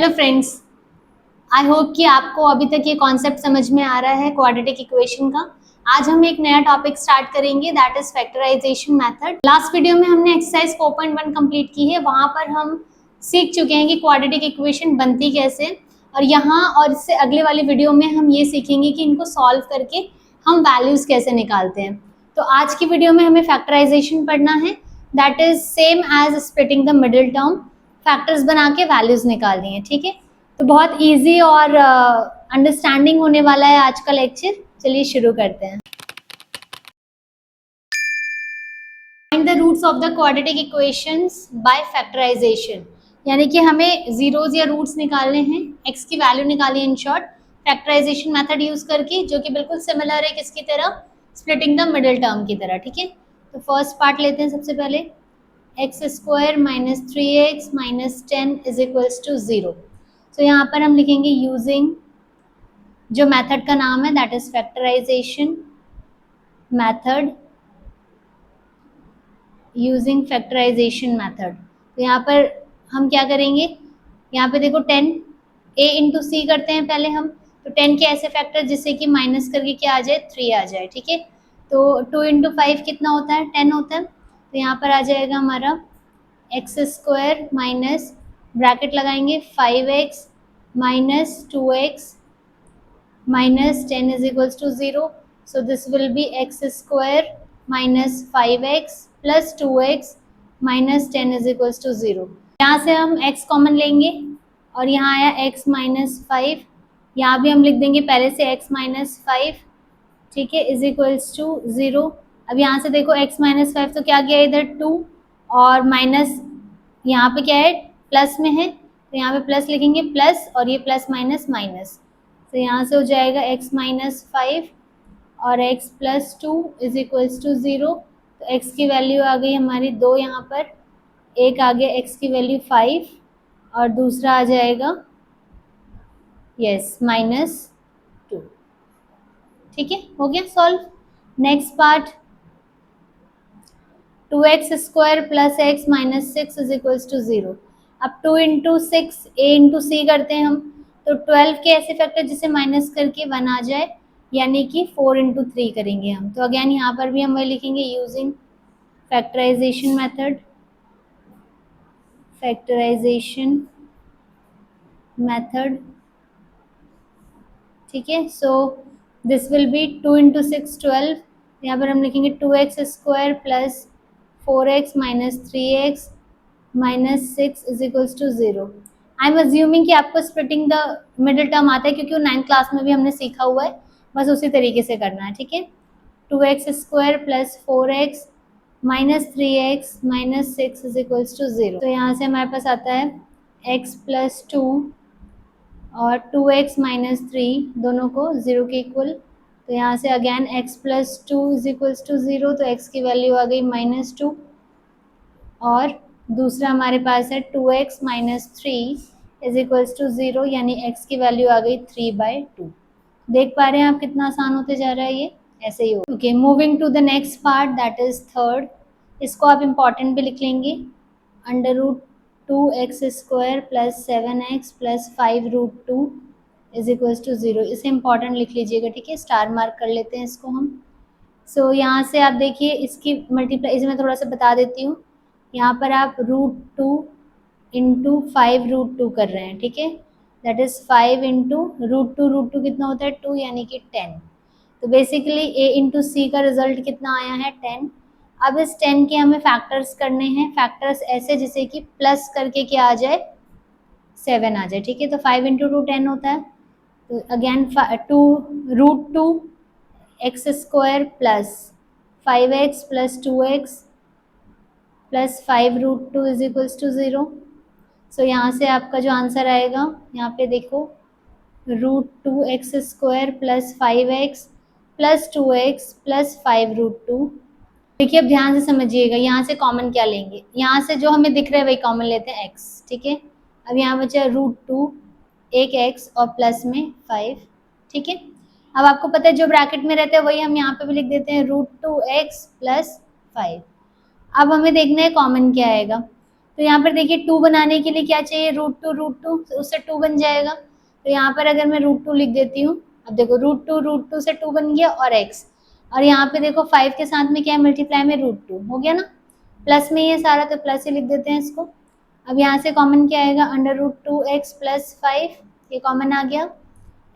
Hello friends, I hope कि आपको अभी तक ये कॉन्सेप्ट समझ में आ रहा है क्वाड्रेटिक इक्वेशन का। आज हम एक नया टॉपिक स्टार्ट करेंगे, that is factorisation method. Last video में हमने एक्सरसाइज 4.1 कंप्लीट की है। वहां पर हम सीख चुके हैं कि क्वाड्रेटिक इक्वेशन बनती कैसे, और यहाँ और इससे अगले वाली वीडियो में हम ये सीखेंगे कि इनको सॉल्व करके हम वैल्यूज कैसे निकालते हैं। तो आज की वीडियो में हमें फैक्टराइजेशन पढ़ना है, that is same as splitting the middle term. Factors बना के वैल्यूज निकालनी है, ठीक है। तो बहुत इजी और अंडरस्टैंडिंग होने वाला है आज का लेक्चर। चलिए शुरू करते हैं। Find the roots of the quadratic equations by factorisation, यानी कि हमें जीरोज या रूट्स निकालने हैं, एक्स की वैल्यू निकाली in short factorisation method use करके, जो कि बिल्कुल सिमिलर है किसकी तरह, स्प्लिटिंग द मिडिल टर्म की तरह, ठीक है। तो फर्स्ट पार्ट लेते हैं सबसे पहले, x square minus 3x minus 10 is equals to 0। तो यहाँ पर हम लिखेंगे यूजिंग जो मेथड का नाम है that is factorisation method, using factorisation method. तो यहाँ पर हम क्या करेंगे, यहाँ पे देखो 10 a इंटू सी करते हैं पहले हम। तो 10 के ऐसे फैक्टर जिससे कि माइनस करके क्या आ जाए, 3 आ जाए, ठीक है। तो 2 इंटू 5 कितना होता है, 10 होता है। तो यहाँ पर आ जाएगा हमारा एक्स स्क्वायर माइनस ब्रैकेट लगाएंगे 5x minus 2x minus 10 is equals to 0. So this will be x square minus 5x plus 2x minus 10 is equals to 0. यहाँ से हम x कॉमन लेंगे और यहाँ आया x माइनस 5, यहाँ भी हम लिख देंगे पहले से x माइनस 5, ठीक है, इज इक्वल्स टू 0। अब यहाँ से देखो x माइनस 5 तो क्या गया इधर 2, और माइनस यहाँ पे क्या है प्लस में है, तो यहाँ पे प्लस लिखेंगे प्लस, और ये प्लस माइनस माइनस। तो यहाँ से हो जाएगा x माइनस 5 और x plus 2 is equals to 0। तो x की वैल्यू आ गई हमारी 2, यहाँ पर एक आ गया x की वैल्यू 5 और दूसरा आ जाएगा यस माइनस 2, ठीक है, हो गया solve. Next part, 2x square plus x minus 6 is equals to 0। अब 2 इंटू 6 a इंटू सी करते हैं हम, तो 12 के ऐसे फैक्टर जिसे माइनस करके 1 आ जाए, यानी कि 4 इंटू 3 करेंगे हम। तो अगेन यहाँ पर भी हम वही लिखेंगे using factorisation method, factorisation method, ठीक है। So this will be 2 into 6 12, यहाँ पर हम लिखेंगे 2x square plus 4x minus 3x minus 6 is equals to 0। I am assuming कि आपको स्प्लिटिंग द मिडिल टर्म आता है, क्योंकि वो 9th क्लास में भी हमने सीखा हुआ है, बस उसी तरीके से करना है, ठीक है। 2x square plus 4x minus 3x minus 6 is equals to 0। तो यहाँ से हमारे पास आता है x प्लस 2 और 2x माइनस 3 दोनों को 0 के इक्वल। तो यहाँ से again x plus 2 is equals to 0, तो x की वैल्यू आ गई माइनस 2, और दूसरा हमारे पास है 2x minus 3 is equals to 0, यानी x की वैल्यू आ गई 3/2। देख पा रहे हैं आप कितना आसान होते जा रहा है ये, ऐसे ही हो। Okay, moving to the next part that is third. इसको आप इम्पॉर्टेंट भी लिख लेंगे, under root 2x square plus 7x plus 5 root 2 is equals to 0। इसे इम्पॉर्टेंट लिख लीजिएगा, ठीक है, स्टार मार्क कर लेते हैं इसको हम। सो यहाँ से आप देखिए इसकी मल्टीप्लाई, इसे मैं थोड़ा सा बता देती हूँ। यहाँ पर आप रूट 2 इंटू 5 रूट 2 कर रहे हैं, ठीक है, that is 5 into root two कितना होता है 2, यानी कि 10। तो बेसिकली a इंटू सी का रिजल्ट कितना आया है 10। अब इस 10 के हमें फैक्टर्स करने हैं, फैक्टर्स ऐसे जिसे कि प्लस करके क्या आ जाए 7 आ जाए, ठीक है। तो 5 इंटू 2 10 होता है। तो again 2 x square plus 5x plus 2x plus 5 root 2 is equals to 0। So यहाँ से आपका जो आंसर आएगा, यहाँ पे देखो root 2x square plus 5x plus 2x plus 5 root 2। देखिए अब ध्यान से समझिएगा, यहाँ से कॉमन क्या लेंगे, यहाँ से जो हमें दिख रहा है वही कॉमन लेते हैं x, ठीक है। अब यहाँ बचा रूट 2 एक x और प्लस में 5, ठीक है। अब आपको पता है जो ब्रैकेट में रहता है वही हम यहाँ पे भी लिख देते हैं, रूट 2x प्लस 5। अब हमें देखना है कॉमन क्या आएगा। तो यहाँ पर देखिए 2 बनाने के लिए क्या चाहिए, √2, उससे 2 बन जाएगा। तो यहाँ पर अगर मैं √2 लिख देती हूँ, अब देखो √2 से 2 बन गया और x, और यहाँ पे देखो 5 के साथ में क्या है, मल्टीप्लाई में √2 हो गया ना, प्लस में ये सारा, तो प्लस ही लिख देते हैं इसको। अब यहाँ से कॉमन क्या आएगा, √2x + 5, ये कॉमन आ गया,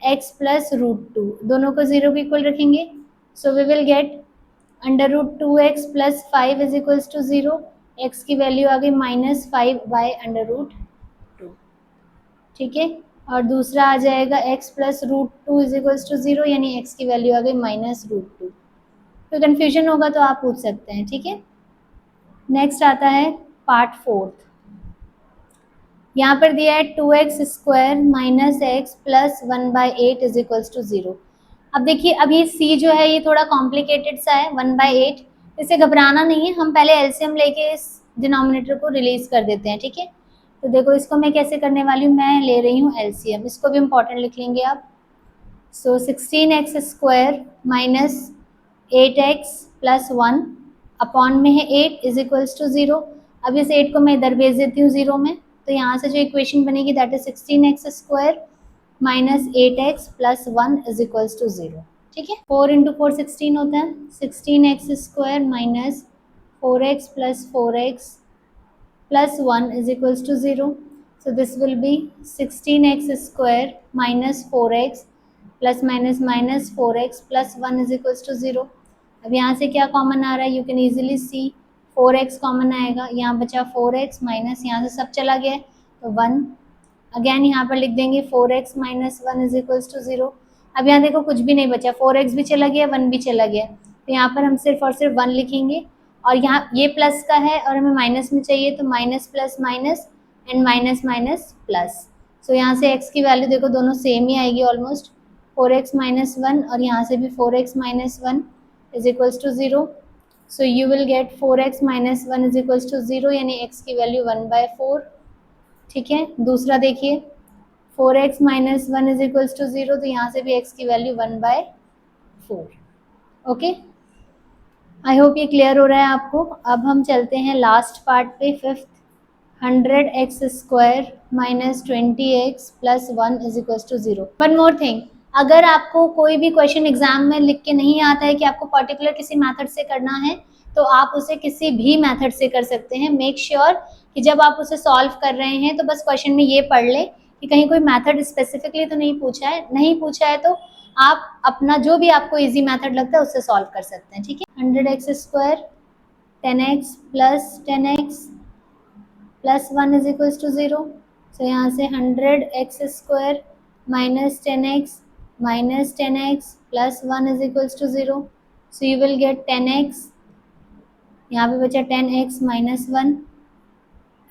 x + √2, दोनों को 0 के इक्वल रखेंगे, so we will get √2x + 5 = 0, x की वैल्यू आ गई -5/√2, ठीक है। और दूसरा आ जाएगा x + √2 = 0, यानी x की वैल्यू आ गई -√2। तो कन्फ्यूजन होगा तो आप पूछ सकते हैं, ठीक है। नेक्स्ट आता है पार्ट 4। यहाँ पर दिया है 2x² - x + 1/8 = 0। अब देखिए, अब ये c जो है ये थोड़ा कॉम्प्लिकेटेड सा है, 1/8, इसे घबराना नहीं है, हम पहले एलसीएम लेके इस डिनोमिनेटर को रिलीज कर देते हैं, ठीक है। तो देखो इसको मैं कैसे करने वाली हूँ, मैं ले रही हूँ एलसीएम, इसको भी इम्पोर्टेंट लिख लेंगे आप। सो 16x² - 8x + 1 अपॉन में है 8 = 0। अब इस 8 को मैं इधर भेज देती हूँ 0 में, तो यहाँ से जो इक्वेशन बनेगी दैट इज 16x² - 8x + 1 = 0, ठीक है। 4 × 4 16 होता है, 16x² - 4x + 4x + 1 = 0. So this will be 16x² - 4x ± -4x + 1 = 0. अब यहाँ से क्या कॉमन आ रहा है, you can easily C 4x common आएगा, यहाँ बचा 4x माइनस, यहाँ से सब चला गया तो 1, अगेन यहाँ पर लिख देंगे 4x - 1 = 0। अब यहाँ देखो कुछ भी नहीं बचा, 4x भी चला गया, 1 भी चला गया, तो यहाँ पर हम सिर्फ और सिर्फ 1 लिखेंगे, और यहाँ ये प्लस का है और हमें माइनस में चाहिए, तो minus plus minus and minus minus plus. So यहाँ से x की वैल्यू देखो दोनों सेम ही आएगी ऑलमोस्ट, 4x - 1, और यहाँ से भी 4x - 1 = 0। So you will get 4x - 1 = 0, यानी x की वैल्यू 1/4, ठीक है। दूसरा देखिए 4x - 1 = 0, तो यहाँ से भी x की वैल्यू 1/4। ओके, आई होप ये क्लियर हो रहा है आपको। अब हम चलते हैं लास्ट पार्ट पे, 5th, 100x² - 20x + 1 = 0। One more thing, अगर आपको कोई भी क्वेश्चन एग्जाम में लिख के नहीं आता है कि आपको पर्टिकुलर किसी मेथड से करना है, तो आप उसे किसी भी मेथड से कर सकते हैं। मेक श्योर कि जब आप उसे सॉल्व कर रहे हैं तो बस क्वेश्चन में ये पढ़ लें कि कहीं कोई मेथड स्पेसिफिकली तो नहीं पूछा है, नहीं पूछा है तो आप अपना जो भी आपको इजी मेथड लगता है उससे सॉल्व कर सकते हैं, ठीक है। 100x² 10x + 10x + 1 = 0। सो यहाँ से 100x² - 10x - 10x + 1 = 0। So you will get 10x, यहाँ पे बचा 10x - 1।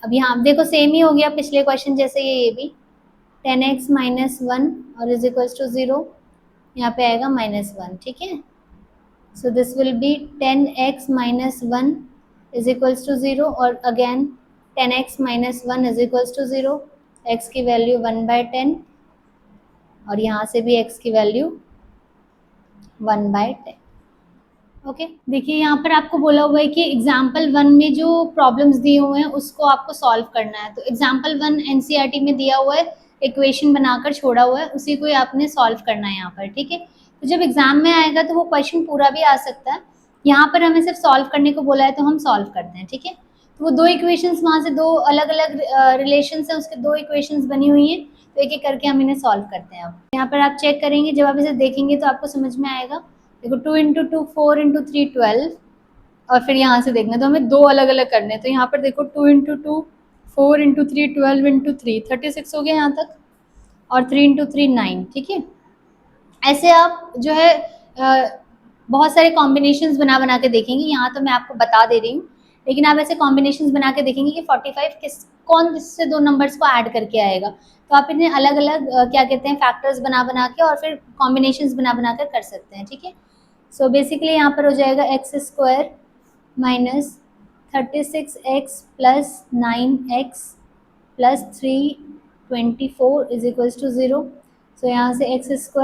अब यहाँ आप देखो सेम ही हो गया पिछले क्वेश्चन जैसे, ये भी 10x - 1 और = 0, यहाँ पे आएगा -1, ठीक है। So this will B 10x - 1 = 0, और अगेन 10x - 1 = 0, x की वैल्यू 1/10, और यहाँ से भी x की वैल्यू 1/10। ओके, देखिए यहाँ पर आपको बोला हुआ है कि एग्जाम्पल 1 में जो प्रॉब्लम्स दिए हुए हैं उसको आपको सॉल्व करना है। तो एग्जाम्पल 1 एनसीईआरटी में दिया हुआ है, इक्वेशन बनाकर छोड़ा हुआ है, उसी को ही आपने सॉल्व करना है यहाँ पर, ठीक है। तो जब एग्जाम में आएगा तो वो क्वेश्चन पूरा भी आ सकता है, यहाँ पर हमें सिर्फ सॉल्व करने को बोला है तो हम सॉल्व करते हैं, ठीक है। तो वो 2 इक्वेशंस वहाँ से 2 अलग अलग रिलेशन है, उसके 2 इक्वेशंस बनी हुई हैं, तो एक एक करके हम इन्हें सॉल्व करते हैं। अब यहाँ पर आप चेक करेंगे, जब आप इसे देखेंगे तो आपको समझ में आएगा। देखो 2 × 2 4 × 3 12, और फिर यहाँ से देखना, तो हमें 2 अलग अलग करने हैं। तो यहाँ पर देखो 2 × 2 4 × 3 12 × 3 36 हो गया यहाँ तक, और 3 × 3 9, ठीक है। ऐसे आप जो है बहुत सारे कॉम्बिनेशंस बना बना के देखेंगे, यहाँ तो मैं आपको बता दे रही हूँ, लेकिन आप ऐसे कॉम्बिनेशंस बना के देखेंगे कि 45 कौन किससे 2 नंबर्स को ऐड करके आएगा। तो आप इन्हें अलग अलग क्या कहते हैं फैक्टर्स बना बना के और फिर कॉम्बिनेशंस बना बना कर कर सकते हैं, ठीक है। सो बेसिकली यहाँ पर हो जाएगा x² - 36x + 9x + 324 = 0। सो यहाँ से x² -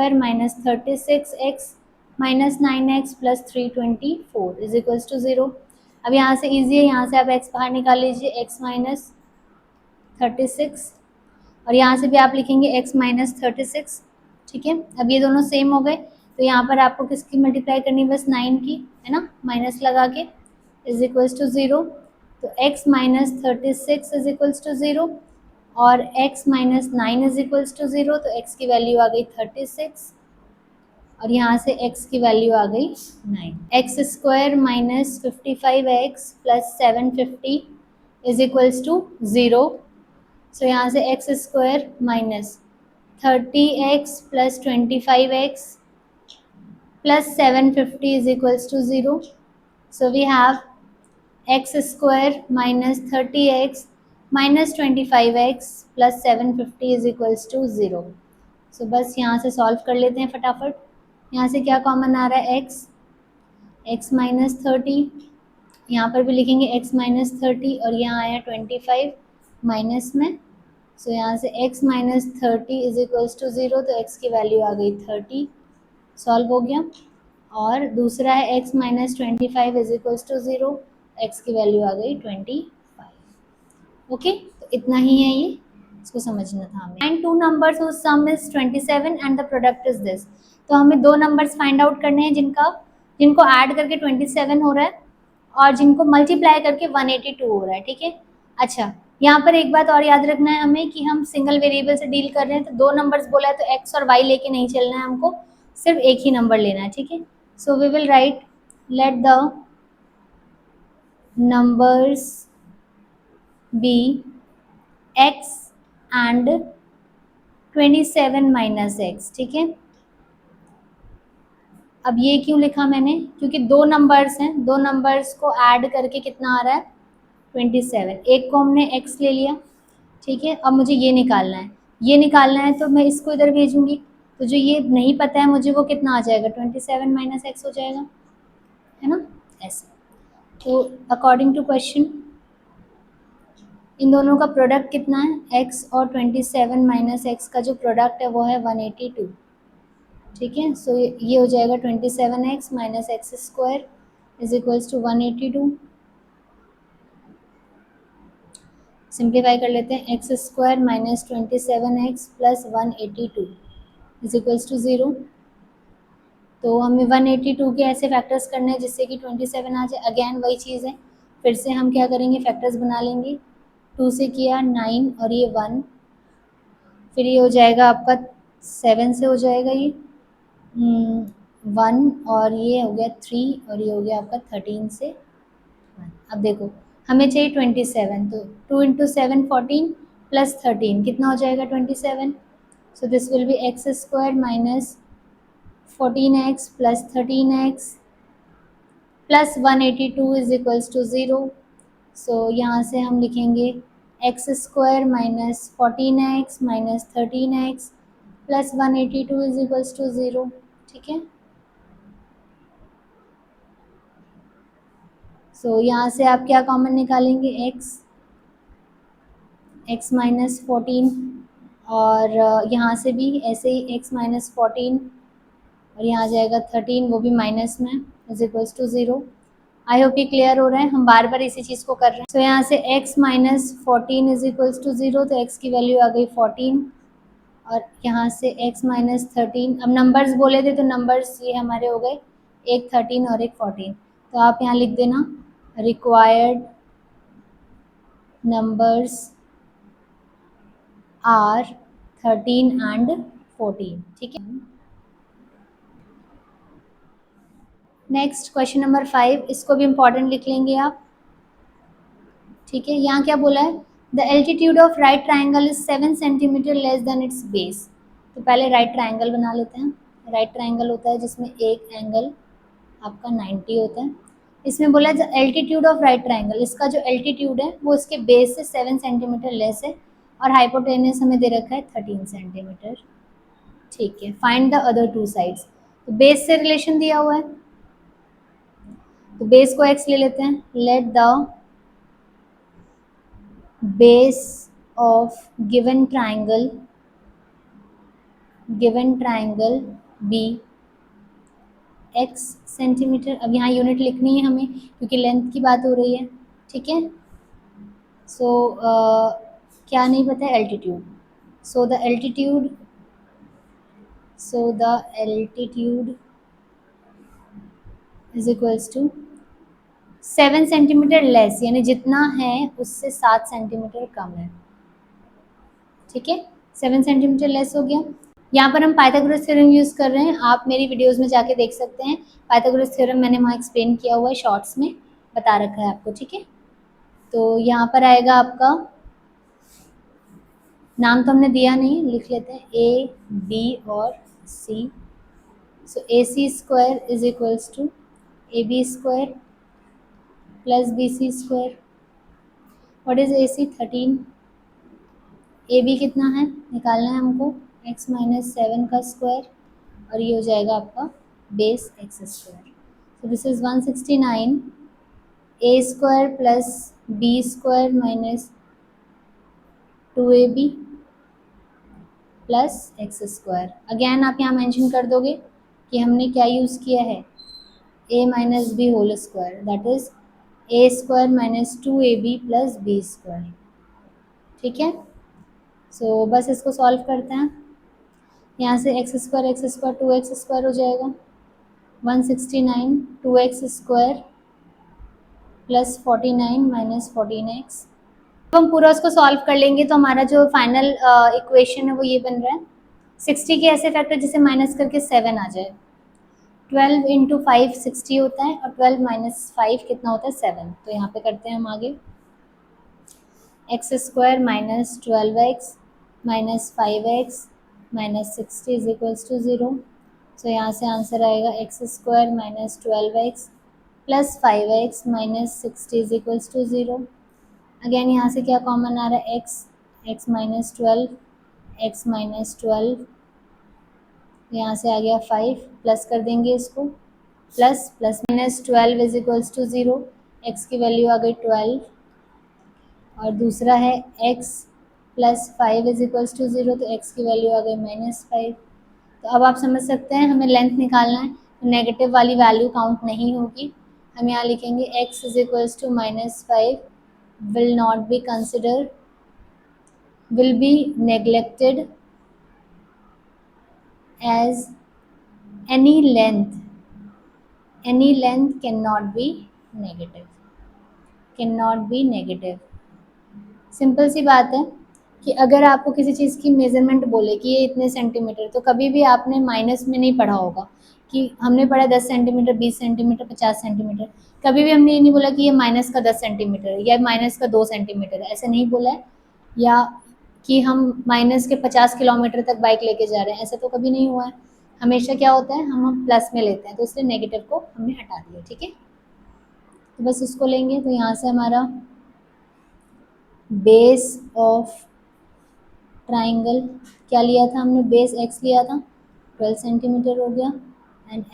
36x - 9x + 324 = 0। अब यहाँ से इजी है, यहाँ से आप x बाहर निकाल लीजिए, x माइनस 36, और यहाँ से भी आप लिखेंगे x माइनस 36, ठीक है। अब ये दोनों सेम हो गए, तो यहाँ पर आपको किसकी मल्टीप्लाई करनी है, बस 9 की, है ना, माइनस लगा के, इज इक्वल्स टू 0। तो x minus 36 is equals to 0 और x minus 9 is equals to 0, तो x की वैल्यू आ गई 36 और यहाँ से x की वैल्यू आ गई 9। X square minus 55x plus 750 is equals to 0। So यहाँ से x square minus 30x plus 25x plus 750 is equals to 0. So we have x square minus 30x minus 25x plus 750 is equals to 0. So बस यहाँ से solve कर लेते हैं फटाफट। यहाँ से क्या कॉमन आ रहा है, x माइनस 30, यहाँ पर भी लिखेंगे x माइनस 30 और यहाँ आया 25 माइनस में। सो यहाँ से x minus 30 is equals to 0, तो x की वैल्यू आ गई 30, सॉल्व हो गया। और दूसरा है x minus 25 is equals to 0, x की वैल्यू आ गई 25। ओके, तो इतना ही है, ये इसको समझना था हमें। And two numbers whose sum is 27 and the product is this. तो हमें दो नंबर्स फाइंड आउट करने हैं जिनको ऐड करके 27 हो रहा है और जिनको मल्टीप्लाई करके 182 हो रहा है, ठीक है। अच्छा, यहाँ पर एक बात और याद रखना है हमें कि हम सिंगल वेरिएबल से डील कर रहे हैं, तो दो नंबर्स बोला है तो x और y लेके नहीं चलना है, हमको सिर्फ एक ही नंबर लेना है, ठीक है। So we will write let the numbers be x and 27 minus x, ठीक है। अब ये क्यों लिखा मैंने, क्योंकि दो नंबर्स हैं, दो नंबर्स को ऐड करके कितना आ रहा है 27, एक को हमने x ले लिया, ठीक है। अब मुझे ये निकालना है, ये निकालना है तो मैं इसको इधर भेजूंगी, तो जो ये नहीं पता है मुझे वो कितना आ जाएगा 27 माइनस एक्स हो जाएगा, है ना, ऐसे। तो अकॉर्डिंग टू क्वेश्चन इन दोनों का प्रोडक्ट कितना है, x और 27 माइनस एक्स का जो प्रोडक्ट है वो है 182, ठीक है। सो ये हो जाएगा 27x minus x square is equals to 182। Simplify कर लेते हैं, x square minus 27x plus 182 is equals to 0। तो हमें 182 के ऐसे फैक्टर्स करने हैं जिससे कि 27 आ जाए। अगेन वही चीज़ है, फिर से हम क्या करेंगे, फैक्टर्स बना लेंगे। 2 से किया 9 और ये 1, फिर ये हो जाएगा आपका 7 से हो जाएगा ये 1 और ये हो गया 3 और ये हो गया आपका 13 से 1। अब देखो हमें चाहिए 27, तो 2 इंटू 7 14 प्लस 13 कितना हो जाएगा 27। So this will be x square minus 14x plus 13x plus 182 is equals to 0। So यहाँ से हम लिखेंगे x square minus 14x minus 13x plus 182 is equals to 0, ठीक है। सो यहाँ से आप क्या कॉमन निकालेंगे, x माइनस 14 और यहाँ से भी ऐसे ही x माइनस 14 और यहाँ आ जाएगा 13, वो भी माइनस में, is equals to 0। I hope ये क्लियर हो रहा है, हम बार बार इसी चीज़ को कर रहे हैं। सो यहाँ से x minus 14 is equals to 0, तो x की वैल्यू आ गई 14 और यहाँ से x माइनस 13। अब नंबर्स बोले थे तो नंबर्स ये हमारे हो गए, एक 13 और एक 14। तो आप यहाँ लिख देना रिक्वायर्ड नंबर्स आर 13 एंड 14, ठीक है। नेक्स्ट क्वेश्चन नंबर 5, इसको भी इम्पॉर्टेंट लिख लेंगे आप, ठीक है। यहाँ क्या बोला है, the altitude of right triangle is 7 centimetre less than it's base. तो पहले राइट ट्राइंगल बना लेते हैं। राइट ट्राइंगल होता है जिसमें एक एंगल आपका 90 होता है। इसमें बोला है the altitude of right triangle, इसका जो एल्टीट्यूड है वो इसके बेस से 7 सेंटीमीटर लेस है और हाइपोटेनस हमें दे रखा है 13 सेंटीमीटर, ठीक है। Find the other two sides, तो बेस से रिलेशन दिया हुआ है तो बेस को x ले लेते हैं। Let the base of given triangle be x centimetre. अब यहाँ यूनिट लिखनी है हमें क्योंकि लेंथ की बात हो रही है, ठीक है। सो क्या नहीं पता है, altitude. So the altitude is equals to 7 centimetre less, यानी जितना है उससे 7 सेंटीमीटर कम है, ठीक है। 7 सेंटीमीटर लेस हो गया। यहाँ पर हम पाइथागोरस थ्योरम यूज़ कर रहे हैं, आप मेरी वीडियोस में जाके देख सकते हैं। पाइथागोरस थ्योरम मैंने वहाँ एक्सप्लेन किया हुआ है, शॉर्ट्स में बता रखा है आपको, ठीक है। तो यहाँ पर आएगा आपका, नाम तो हमने दिया नहीं, लिख लेते हैं ए बी और C. So A C square is equals to A B square plus B C square. What is A C? 13। A B कितना है निकालना है हमको, x माइनस 7 का स्क्वायर, और ये हो जाएगा आपका base x square. So this is 169 a square plus b square minus 2ab प्लस एक्स स्क्वायर। अगेन आप यहाँ मेंशन कर दोगे कि हमने क्या यूज़ किया है, a minus b whole square, that is a square minus 2ab प्लस बी स्क्वायर, ठीक है। सो बस इसको सॉल्व करते हैं। यहाँ से एक्स स्क्वायर 2x स्क्वायर हो जाएगा, 169 2x square plus 49 minus 14x। अब हम पूरा उसको सॉल्व कर लेंगे तो हमारा जो फाइनल इक्वेशन है वो ये बन रहा है, 60 के ऐसे फैक्टर जिसे माइनस करके 7 आ जाए। 12 इंटू 5 60 होता है, और 12 माइनस 5 कितना होता है, 7। तो यहाँ पे करते हैं हम आगे, x square minus 12x minus 5x minus 60 is equals to 0। So यहाँ से आंसर आएगा x square minus 12x plus 5x minus 60 is equals to 0। Again यहाँ से क्या कॉमन आ रहा है, एक्स माइनस 12 एक्स माइनस 12, यहाँ से आ गया 5, प्लस कर देंगे इसको, plus plus minus 12 is equals to 0, x की वैल्यू आ गई 12, और दूसरा है x plus 5 is equals to 0, तो x की वैल्यू आ गई -5। तो अब आप समझ सकते हैं हमें लेंथ निकालना है, तो नेगेटिव वाली वैल्यू काउंट नहीं होगी। हम यहाँ लिखेंगे x is equals to -5 will not be considered, will be neglected as any length cannot be negative। Simple सी बात है कि अगर आपको किसी चीज़ की मेजरमेंट बोले कि ये इतने सेंटीमीटर, तो कभी भी आपने माइनस में नहीं पढ़ा होगा कि हमने पढ़ा 10 सेंटीमीटर 20 सेंटीमीटर 50 सेंटीमीटर, कभी भी हमने ये नहीं बोला कि ये माइनस का 10 सेंटीमीटर या माइनस का 2 सेंटीमीटर, ऐसे नहीं बोला है। या कि हम माइनस के 50 किलोमीटर तक बाइक लेके जा रहे हैं, ऐसा तो कभी नहीं हुआ है। हमेशा क्या होता है, हम प्लस में लेते हैं, तो इसलिए नेगेटिव को हमने हटा दिया, ठीक है। तो बस इसको लेंगे, तो यहाँ से हमारा बेस ऑफ ट्राइंगल क्या लिया था हमने, बेस x लिया था, 12 सेंटीमीटर हो गया, एंड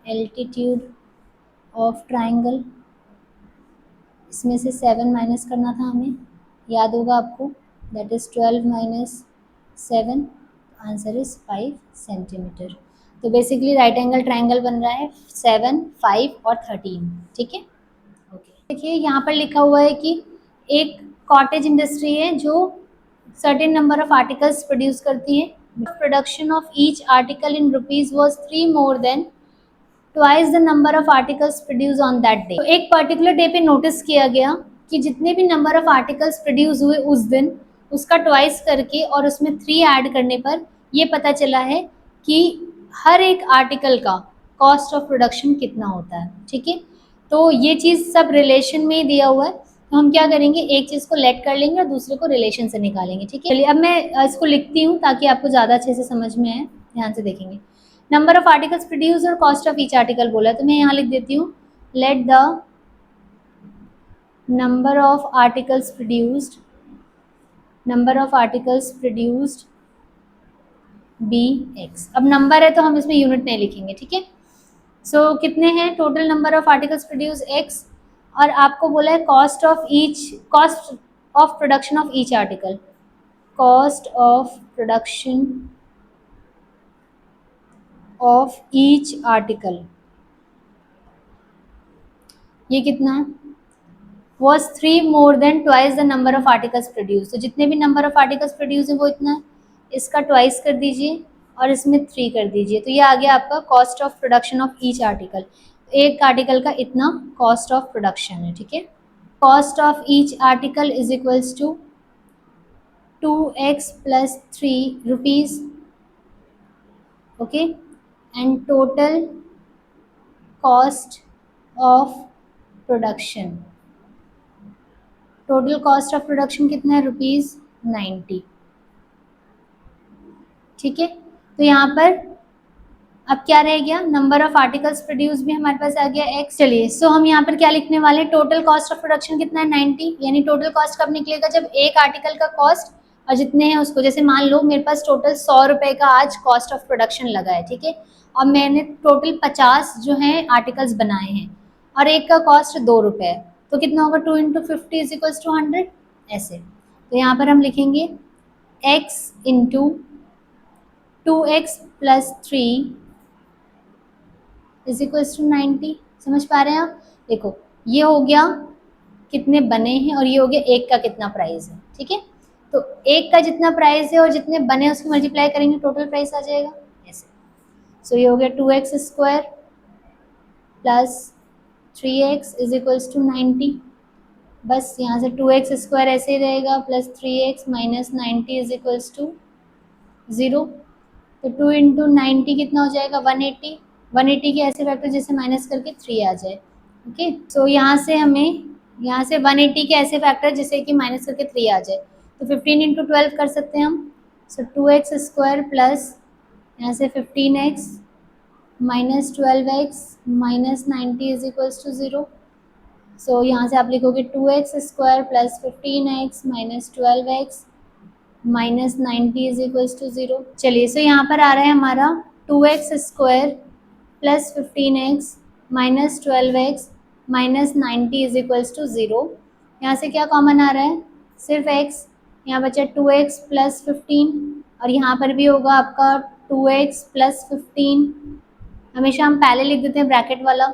एल्टीट्यूड ऑफ ट्राइंगल, इसमें से 7 माइनस करना था हमें, याद होगा आपको, that is 12 minus 7, answer is 5 centimetre. तो बेसिकली राइट एंगल ट्राइंगल बन रहा है 7, 5 और 13, ठीक है। ओके, देखिए यहाँ पर लिखा हुआ है कि एक कॉटेज इंडस्ट्री है जो certain number of articles produce करती है। Production of each article in rupees was 3 more than twice the number of articles produce on that day. तो एक पर्टिकुलर डे पे नोटिस किया गया कि जितने भी नंबर ऑफ आर्टिकल्स प्रोड्यूस हुए उस दिन, उसका ट्वाइस करके और उसमें 3 ऐड करने पर ये पता चला है कि हर एक आर्टिकल का कॉस्ट ऑफ प्रोडक्शन कितना होता है, ठीक है। तो ये चीज़ सब रिलेशन में ही दिया हुआ है, तो हम क्या करेंगे, एक चीज़ को लेट कर लेंगे और दूसरे को रिलेशन से निकालेंगे, ठीक है। चलिए अब मैं इसको लिखती हूँ ताकि आपको ज़्यादा अच्छे से समझ में आए, ध्यान से देखेंगे। नंबर ऑफ आर्टिकल्स प्रोड्यूस और कॉस्ट ऑफ ईच आर्टिकल बोला, तो मैं यहाँ लिख देती हूँ, let the number of articles produced be x. अब नंबर है तो हम इसमें यूनिट नहीं लिखेंगे, ठीक है। सो कितने हैं total number of articles produce x, और आपको बोला है cost of production of each article, cost of production of each article, ये कितना है, was 3 more than twice the number of articles produce. तो जितने भी नंबर ऑफ आर्टिकल्स प्रोड्यूस है वो इतना है, इसका ट्वाइस कर दीजिए और इसमें 3 कर दीजिए, तो ये आ गया आपका cost of production of each article. एक आर्टिकल का इतना कॉस्ट ऑफ प्रोडक्शन है, ठीक है। Cost of each article is equals to 2x plus 3 rupees, okay, and total cost of production, total cost of production कितना है, ₹90, ठीक है। तो यहाँ पर अब क्या रह गया, नंबर ऑफ आर्टिकल्स प्रोड्यूस भी हमारे पास आ गया x। चलिए सो हम यहाँ पर क्या लिखने वाले, टोटल कॉस्ट ऑफ प्रोडक्शन कितना है 90, यानी टोटल कॉस्ट कब निकलेगा, जब एक आर्टिकल का कॉस्ट और जितने हैं उसको, जैसे मान लो मेरे पास टोटल 100 रुपए का आज कॉस्ट ऑफ प्रोडक्शन लगा है, ठीक है, और मैंने टोटल 50 जो है आर्टिकल्स बनाए हैं और एक का कॉस्ट 2 रुपये है, तो कितना होगा, 2 × 50 इज इक्वल्स टू 100, ऐसे। तो यहाँ पर हम लिखेंगे x into 2x plus 3 is equals to 90। समझ पा रहे हैं आप, देखो ये हो गया कितने बने हैं और ये हो गया एक का कितना प्राइस है, ठीक है। तो एक का जितना प्राइस है और जितने बने हैं उसको मल्टीप्लाई करेंगे टोटल प्राइस आ जाएगा ऐसे। सो ये हो गया 2x square plus 3x is equals to 90। बस यहाँ से 2x स्क्वायर ऐसे ही रहेगा plus 3x minus 90 is equals to 0। तो 2 × 90 कितना हो जाएगा, 180। 180 के ऐसे फैक्टर जिसे माइनस करके 3 आ जाए, ओके। सो यहाँ से हमें यहाँ से 180 के ऐसे फैक्टर जिसे कि माइनस करके 3 आ जाए, तो 15 × 12 कर सकते हैं हम। सो 2x स्क्वायर प्लस यहाँ से 15x minus 12x minus 90 is equals to 0। So यहाँ से आप लिखोगे 2x square plus 15x minus 12x minus 90 is equals to 0। चलिए सो यहाँ पर आ रहा है हमारा 2x square plus 15x minus 12x minus 90 is equals to 0। यहाँ से क्या कॉमन आ रहा है, सिर्फ x, यहाँ बचा 2x प्लस 15 और यहाँ पर भी होगा आपका 2x प्लस 15। हमेशा हम पहले लिख देते हैं ब्रैकेट वाला।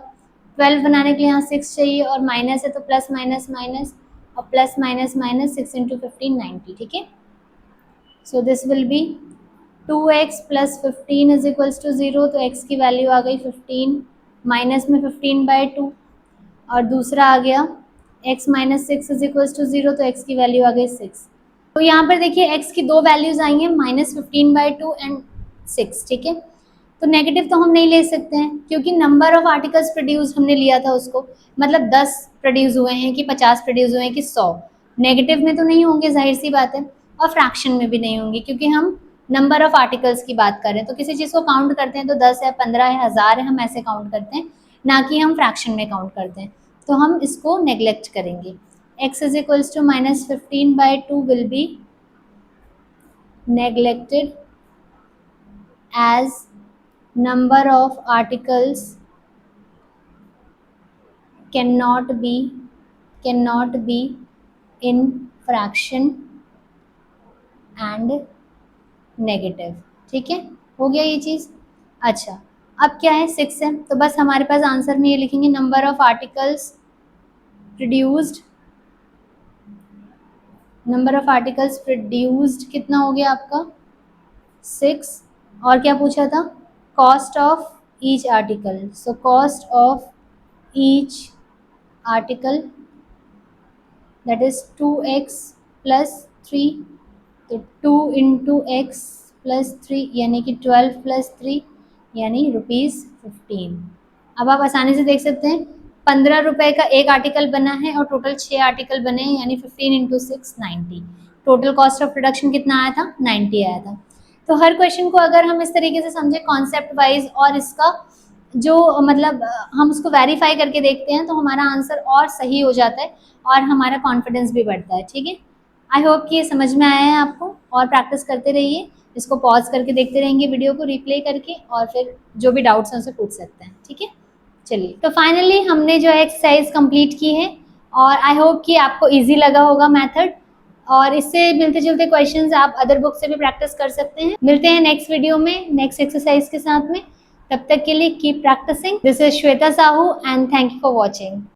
12 बनाने के लिए यहाँ 6 चाहिए और माइनस है तो प्लस माइनस माइनस और प्लस माइनस माइनस 6 × 15 90, ठीक है। So this will be 2x plus 15 is equals to 0, तो x की वैल्यू आ गई 15, माइनस में 15/2 और दूसरा आ गया x minus 6 is equals to 0, तो x की वैल्यू आ गई 6। तो यहाँ पर देखिए x की दो वैल्यूज आई हैं, माइनस 15/2 एंड 6, ठीक है। तो नेगेटिव तो हम नहीं ले सकते हैं क्योंकि नंबर ऑफ आर्टिकल्स प्रोड्यूस हमने लिया था उसको, मतलब 10 प्रोड्यूस हुए हैं कि 50 प्रोड्यूस हुए हैं कि 100, नेगेटिव में तो नहीं होंगे, जाहिर सी बात है, और फ्रैक्शन में भी नहीं होंगे क्योंकि हम नंबर ऑफ आर्टिकल्स की बात कर रहे हैं। तो किसी चीज़ को काउंट करते हैं तो 10 है, 15 है, 1000 है, हम ऐसे काउंट करते हैं, ना कि हम फ्रैक्शन में काउंट करते हैं। तो हम इसको नेग्लेक्ट करेंगे। x is equals to minus 15/2 will be neglected as number of articles cannot be in fraction and negative, ठीक है, हो गया ये चीज़। अच्छा अब क्या है, 6 है, तो बस हमारे पास आंसर में ये लिखेंगे number of articles produced, number of articles produced कितना हो गया आपका 6, और क्या पूछा था, cost of each article. So cost of each article that is 2x plus 3, तो 2 × x प्लस 3 यानी कि 12 प्लस 3 यानी ₹15। अब आप आसानी से देख सकते हैं 15 रुपए का एक आर्टिकल बना है और टोटल 6 आर्टिकल बने हैं, यानी 15 × 6 90। टोटल कॉस्ट ऑफ प्रोडक्शन कितना आया था, 90 आया था। तो हर क्वेश्चन को अगर हम इस तरीके से समझे कॉन्सेप्ट वाइज और इसका जो मतलब हम उसको वेरीफाई करके देखते हैं तो हमारा आंसर और सही हो जाता है और हमारा कॉन्फिडेंस भी बढ़ता है, ठीक है। आई होप कि ये समझ में आया है आपको, और प्रैक्टिस करते रहिए, इसको पॉज करके देखते रहेंगे वीडियो को रिप्ले करके, और फिर जो भी डाउट्स हैं उसे पूछ सकते हैं, ठीक है। चलिए तो फाइनली हमने जो है एक्सरसाइज कंप्लीट की है और आई होप कि आपको इजी लगा होगा मेथड, और इससे मिलते जुलते क्वेश्चंस आप अदर बुक से भी प्रैक्टिस कर सकते हैं। मिलते हैं नेक्स्ट वीडियो में नेक्स्ट एक्सरसाइज के साथ में। तब तक के लिए keep practicing. This is Shweta Sahu and thank you for watching.